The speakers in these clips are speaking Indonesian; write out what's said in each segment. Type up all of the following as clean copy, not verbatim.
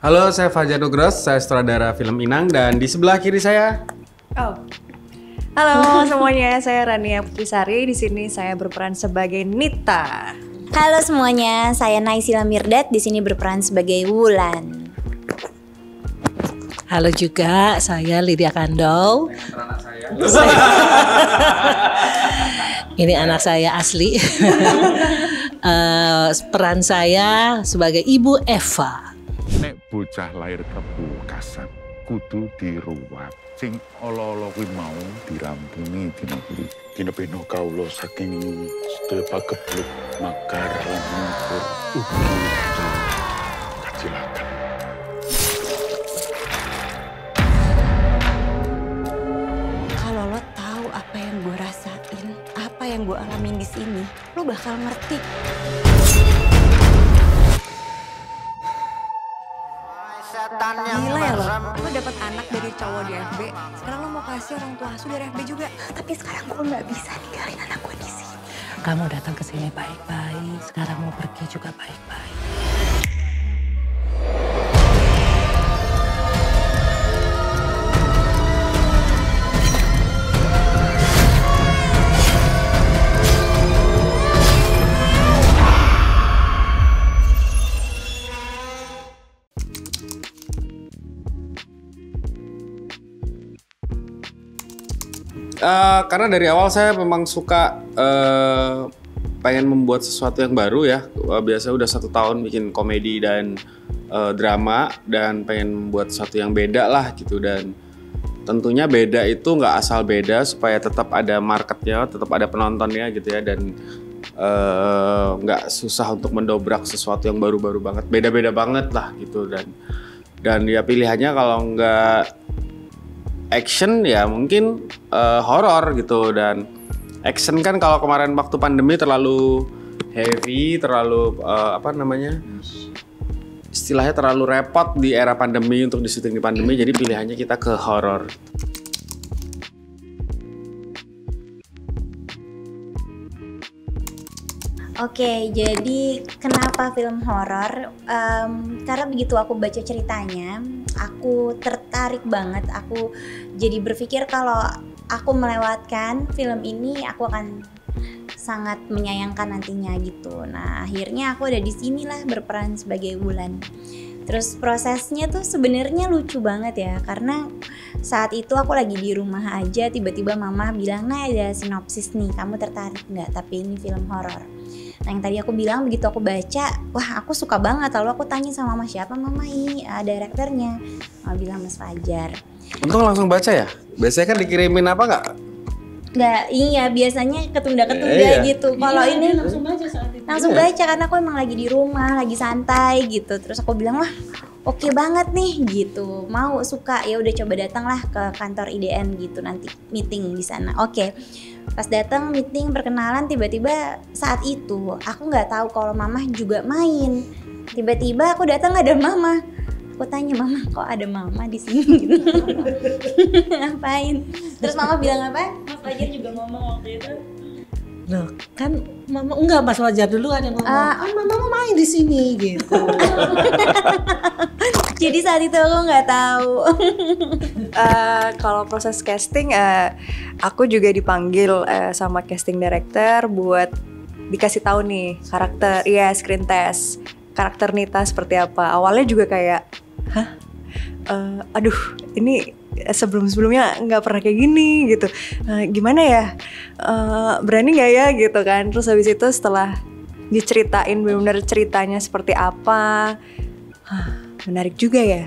Halo, saya Fajar Nugros, saya sutradara film Inang dan di sebelah kiri saya. Oh. Halo semuanya, saya Rania Putrisari. Di sini saya berperan sebagai Nita. Halo semuanya, saya Naysila Mirdad, di sini berperan sebagai Wulan. Halo juga, saya Lydia Kandou. Ini anak saya asli. Peran saya sebagai Ibu Eva. Nek bocah lahir kebu kasat kudu diruwat. Sing olo-olo kuwi mau dirampuni dina kuwi. Dina kawula saking sedaya pagebluk makar lan mungkur ugi kacilakan. Kalau lo tahu apa yang gue rasain, apa yang gue alamin di sini, lo bakal ngerti. Gila ya lo dapet anak dari cowok di FB. Sekarang lo mau kasih orang tua asuh dari FB juga. Tapi sekarang gue nggak bisa ninggalin anak gue di sini. Kamu datang ke sini baik-baik, sekarang mau pergi juga baik-baik. Karena dari awal saya memang suka pengen membuat sesuatu yang baru ya. Biasanya udah 1 tahun bikin komedi dan drama dan pengen membuat sesuatu yang beda lah gitu. Dan tentunya beda itu nggak asal beda, supaya tetap ada marketnya, tetap ada penontonnya gitu ya. Dan nggak susah untuk mendobrak sesuatu yang baru-baru banget, beda-beda banget lah gitu. Dan ya pilihannya kalau nggak action ya mungkin horor gitu. Dan action kan kalau kemarin waktu pandemi terlalu heavy, terlalu istilahnya terlalu repot di era pandemi untuk di-syuting di pandemi, jadi pilihannya kita ke horor. Oke, jadi kenapa film horor? Karena begitu aku baca ceritanya, aku tertarik banget. Aku jadi berpikir kalau aku melewatkan film ini, aku akan sangat menyayangkan nantinya gitu. Nah, akhirnya aku ada di sinilah berperan sebagai Wulan. Terus prosesnya tuh sebenarnya lucu banget ya, karena saat itu aku lagi di rumah aja, tiba-tiba mama bilang, nah ada sinopsis nih, kamu tertarik nggak? Tapi ini film horor. Nah yang tadi aku bilang, begitu aku baca, wah aku suka banget. Lalu aku tanya sama mama, siapa mama ini direkturnya? Mama bilang Mas Fajar. Untung langsung baca ya? Biasanya kan dikirimin apa nggak? Nggak, iya biasanya ketunda-ketunda iya. gitu. Kalau ini langsung baca saat itu. langsung baca karena aku emang lagi di rumah, lagi santai gitu. Terus aku bilang, wah oke banget nih gitu, mau suka, ya udah coba datanglah ke kantor IDN gitu, nanti meeting di sana. Oke. Pas datang meeting perkenalan, tiba-tiba saat itu aku nggak tahu kalau mama juga main. Tiba-tiba aku datang ada mama. Aku tanya, mama kok ada mama di sini gitu. Ngapain? Terus mama bilang apa? Mas Fajar juga ngomong waktu itu. Loh, kan mama enggak, Mas Fajar duluan yang ngomong. Mama mau main di sini gitu. Jadi saat itu aku nggak tahu. Kalau proses casting, aku juga dipanggil sama casting director buat dikasih tahu nih karakter, screen test karakter Nita seperti apa. Awalnya juga kayak, aduh ini sebelumnya nggak pernah kayak gini gitu. Gimana ya, berani nggak ya gitu kan. Terus habis itu setelah diceritain benar-benar ceritanya seperti apa, menarik juga ya.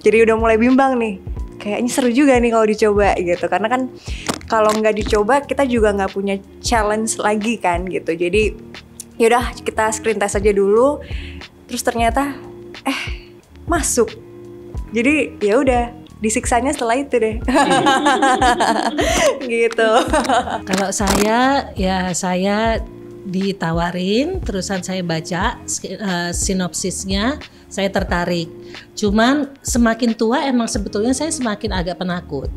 Jadi udah mulai bimbang nih. Kayaknya seru juga nih kalau dicoba gitu. Karena kan kalau nggak dicoba kita juga nggak punya challenge lagi kan gitu. Jadi yaudah kita screen test aja dulu. Terus ternyata masuk. Jadi ya udah disiksanya setelah itu deh. Gitu. Kalau saya ditawarin, terusan saya baca sinopsisnya, saya tertarik. Cuman semakin tua emang sebetulnya saya semakin agak penakut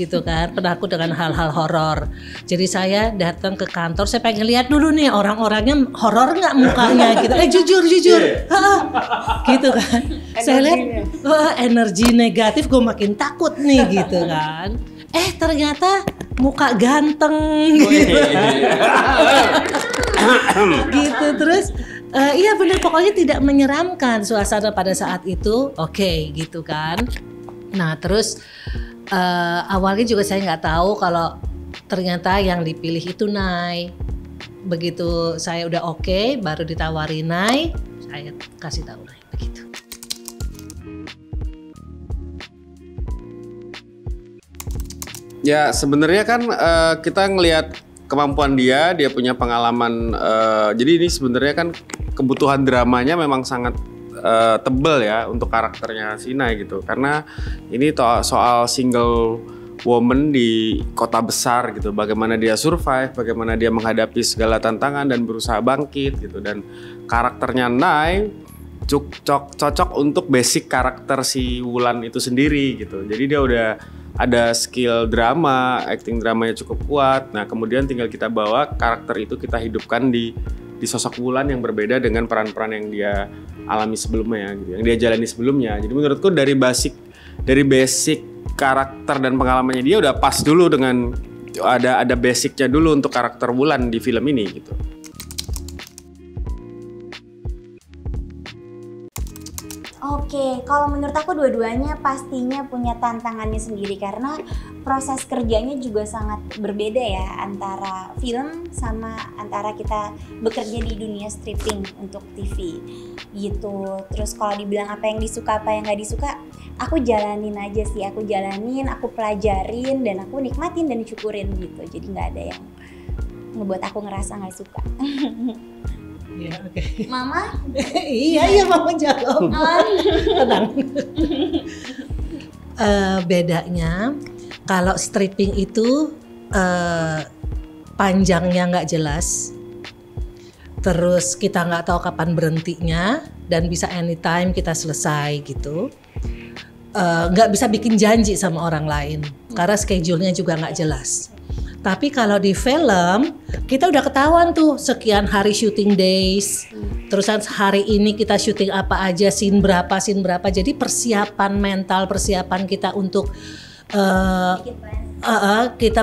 gitu kan, penakut dengan hal-hal horor. Jadi saya datang ke kantor, saya pengen lihat dulu nih orang-orangnya horor nggak mukanya gitu. Jujur, gitu kan. Saya lihat energi negatif, gue makin takut nih gitu kan. Ternyata muka ganteng gitu. Gitu terus. Iya benar, pokoknya tidak menyeramkan suasana pada saat itu. Oke, gitu kan. Nah terus awalnya juga saya nggak tahu kalau ternyata yang dipilih itu Nay. Begitu saya udah oke, baru ditawari Nay, saya kasih tahu Nay begitu. Ya sebenarnya kan kita ngelihat kemampuan dia punya pengalaman. Jadi ini sebenarnya kan kebutuhan dramanya memang sangat tebal ya untuk karakternya Sinai gitu. Karena ini soal single woman di kota besar gitu. Bagaimana dia survive, bagaimana dia menghadapi segala tantangan dan berusaha bangkit gitu. Dan karakternya Nai cocok untuk basic karakter si Wulan itu sendiri gitu. Jadi dia udah ada skill drama, acting dramanya cukup kuat. Nah kemudian tinggal kita bawa karakter itu, kita hidupkan di sosok Wulan yang berbeda dengan peran-peran yang dia alami sebelumnya gitu, yang dia jalani sebelumnya. Jadi menurutku dari basic karakter dan pengalamannya dia udah pas dulu dengan ada basicnya dulu untuk karakter Wulan di film ini gitu. Oke, kalau menurut aku dua-duanya pastinya punya tantangannya sendiri karena proses kerjanya juga sangat berbeda ya antara film sama antara kita bekerja di dunia stripping untuk TV gitu. Terus kalau dibilang apa yang disuka, apa yang nggak disuka, aku jalanin aja sih, aku pelajarin dan aku nikmatin dan syukurin gitu. Jadi nggak ada yang ngebuat aku ngerasa nggak suka. Ya, oke. Mama? Iya Mama jawab. Tenang. Bedanya kalau stripping itu panjangnya nggak jelas, terus kita nggak tahu kapan berhentinya dan bisa anytime kita selesai gitu. Nggak bisa bikin janji sama orang lain karena schedule-nya juga nggak jelas. Tapi kalau di film kita udah ketahuan tuh sekian hari shooting days, terusan hari ini kita syuting apa aja, scene berapa. Jadi persiapan mental, persiapan kita untuk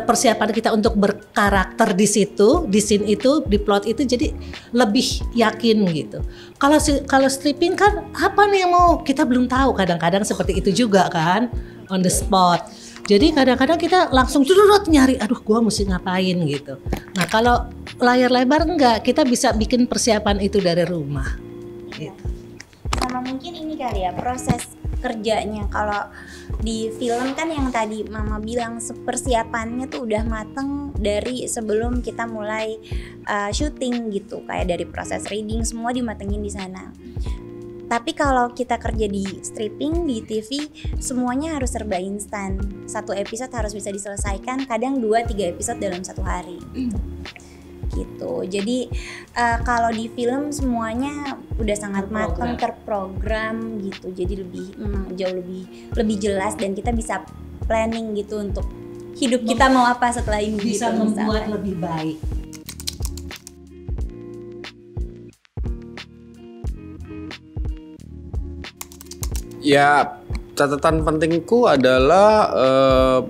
persiapan kita untuk berkarakter di situ, di scene itu, di plot itu, jadi lebih yakin gitu. Kalau stripping kan apa nih yang mau, kita belum tahu, kadang-kadang seperti itu juga kan, on the spot. Jadi kadang-kadang kita langsung nyari, aduh gua mesti ngapain gitu. Nah kalau layar lebar enggak, kita bisa bikin persiapan itu dari rumah gitu. Sama mungkin ini kali ya proses kerjanya. Kalau di film kan yang tadi Mama bilang persiapannya tuh udah mateng dari sebelum kita mulai syuting gitu, kayak dari proses reading semua dimatengin di sana. Tapi kalau kita kerja di stripping, di TV, semuanya harus serba instan. Satu episode harus bisa diselesaikan, kadang 2-3 episode dalam satu hari. Gitu. Jadi kalau di film semuanya udah sangat matang, terprogram gitu. Jadi jauh lebih jelas dan kita bisa planning gitu untuk hidup kita mau apa setelah ini. Bisa gitu, membuat lebih baik. Ya catatan pentingku adalah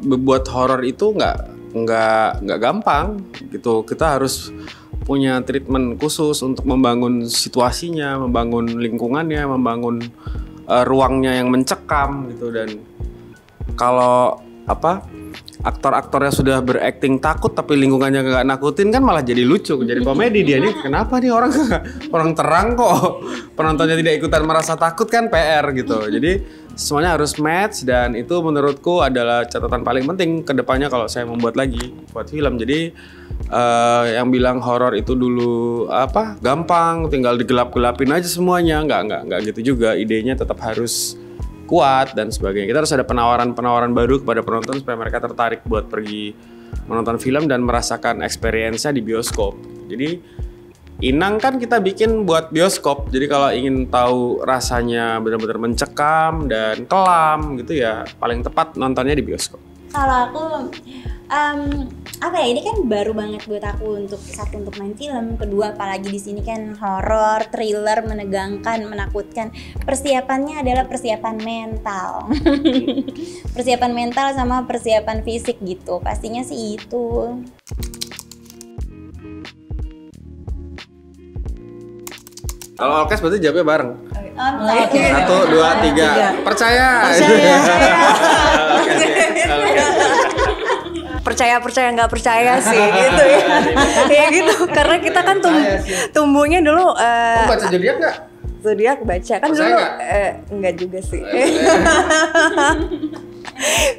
membuat horor itu nggak gampang gitu. Kita harus punya treatment khusus untuk membangun situasinya, membangun lingkungannya, membangun ruangnya yang mencekam gitu. Dan kalau aktor-aktornya sudah berakting takut tapi lingkungannya nggak nakutin kan malah jadi lucu, jadi komedi. Dia nih kenapa nih orang terang kok penontonnya tidak ikutan merasa takut, kan PR gitu. Jadi semuanya harus match dan itu menurutku adalah catatan paling penting kedepannya kalau saya membuat lagi buat film. Jadi yang bilang horor itu dulu gampang, tinggal digelap-gelapin aja semuanya, nggak gitu juga. Idenya tetap harus kuat dan sebagainya. Kita harus ada penawaran baru kepada penonton supaya mereka tertarik buat pergi menonton film dan merasakan experience-nya di bioskop. Jadi Inang kan kita bikin buat bioskop. Jadi kalau ingin tahu rasanya benar-benar mencekam dan kelam gitu ya, paling tepat nontonnya di bioskop. Kalau aku apa ya, ini kan baru banget buat aku untuk satu untuk main film, kedua apalagi di sini kan horor, thriller, menegangkan, menakutkan. Persiapannya adalah persiapan mental. Persiapan mental sama persiapan fisik gitu. Pastinya sih itu. Kalau orkes berarti jawabnya bareng. Oke. 1, 2, 3. Percaya. Percaya nggak percaya sih gitu ya. Ya gitu, karena kita kan tumbuhnya dulu Baca zodiak nggak? zodiak baca kan Percaya dulu nggak? enggak juga sih.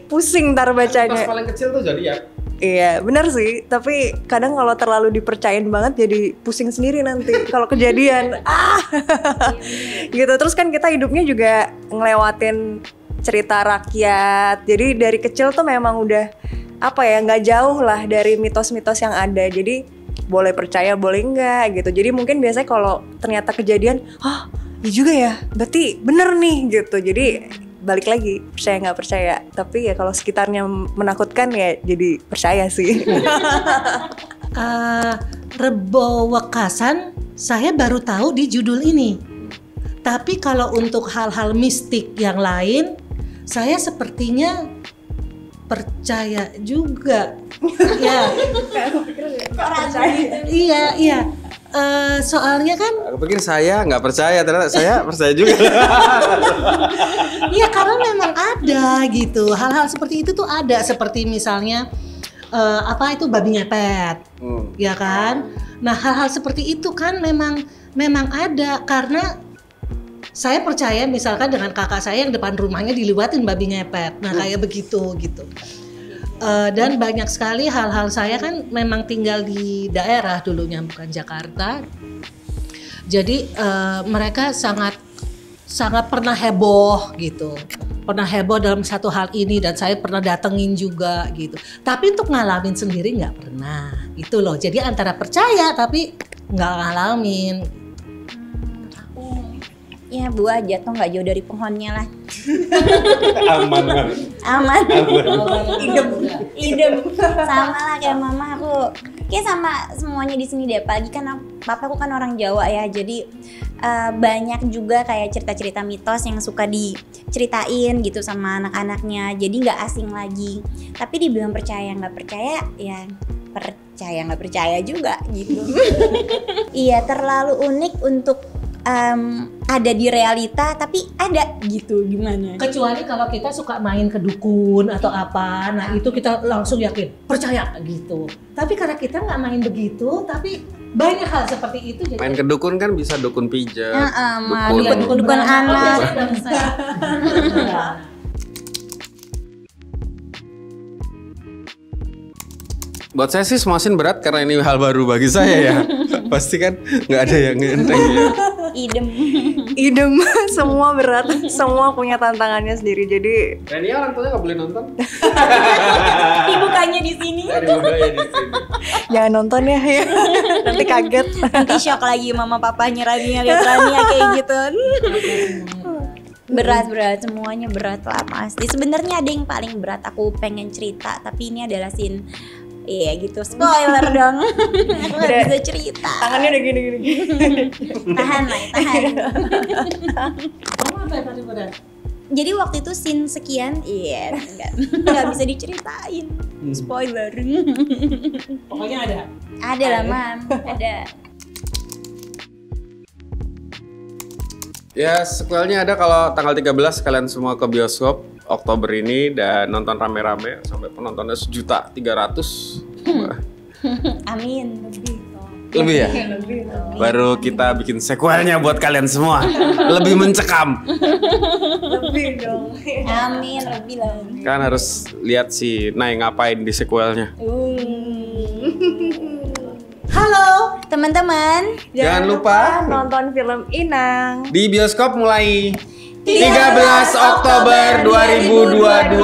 Pusing ntar Pas bacanya. paling kecil tuh zodiak. Iya benar sih, tapi kadang kalau terlalu dipercayain banget jadi pusing sendiri nanti kalau kejadian. Gitu. Terus kan kita hidupnya juga ngelewatin cerita rakyat, jadi dari kecil tuh memang udah apa ya, nggak jauh lah dari mitos-mitos yang ada. Jadi boleh percaya boleh enggak gitu. Jadi mungkin biasanya kalau ternyata kejadian, iya juga ya, berarti bener nih gitu. Jadi balik lagi, percaya nggak percaya. Tapi ya kalau sekitarnya menakutkan ya jadi percaya sih. Rebo Wekasan saya baru tahu di judul ini. Tapi kalau untuk hal-hal mistik yang lain, saya sepertinya percaya juga. Ya. Iya. Soalnya kan Aku pikir saya nggak percaya, ternyata saya percaya juga. iya, karena memang ada gitu. Hal-hal seperti itu tuh ada, seperti misalnya apa itu babi ngepet. Ya kan? Nah, hal-hal seperti itu kan memang ada, karena saya percaya misalkan dengan kakak saya yang depan rumahnya diliwatin babi ngepet. Nah, kayak begitu gitu. Dan banyak sekali hal-hal, saya kan memang tinggal di daerah dulunya, bukan Jakarta. Jadi mereka sangat pernah heboh gitu. Pernah heboh dalam satu hal ini, dan saya pernah datengin juga gitu. Tapi untuk ngalamin sendiri nggak pernah. Itu loh. Jadi antara percaya tapi nggak ngalamin. Ya buah jatuh nggak jauh dari pohonnya lah. Aman. Idem. Sama lah kayak mama aku. Kayak sama semuanya di sini deh. Apalagi kan papaku kan orang Jawa ya. Jadi banyak juga kayak cerita-cerita mitos yang suka diceritain gitu sama anak-anaknya. Jadi nggak asing lagi. Tapi dibilang percaya nggak percaya, ya percaya nggak percaya juga gitu. Iya, terlalu unik untuk ada di realita, tapi ada gitu, gimana? Kecuali kalau kita suka main ke dukun atau apa, nah itu kita langsung yakin, percaya gitu. Tapi karena kita nggak main begitu, tapi banyak hal seperti itu. Jadi Main ke dukun kan bisa dukun pijat, Dukun anak. Buat saya sih semua scene berat karena ini hal baru bagi saya ya. Pasti kan nggak ada yang enteng ya. Idem. Semua berat, semua punya tantangannya sendiri. Jadi Rania orang tuanya nggak boleh nonton. Dibukanya di sini. jangan nonton ya. Nanti kaget. Nanti shock lagi mama papanya Rania lihat Rania kayak gitu. Berat semuanya berat lah pasti. Sebenarnya ada yang paling berat aku pengen cerita, tapi ini adalah scene. Iya gitu, spoiler dong. Aku nggak bisa cerita. Tangannya udah gini. Tahan. kamu apa yang paling berat? Jadi waktu itu scene sekian, nggak bisa diceritain. Spoiler. Pokoknya ada. Ada lah mam, ada. Ya sequelnya ada kalau tanggal 13 kalian semua ke bioskop Oktober ini dan nonton rame-rame sampai penontonnya 1.300.000. Amin. Lebih ya? Baru kita bikin sequelnya buat kalian semua. Lebih mencekam. Lebih dong. Amin, lebih lah. Kan harus lihat si Nay ngapain di sequelnya. Halo teman-teman. Jangan lupa nonton film Inang di bioskop mulai 13 Oktober 2022.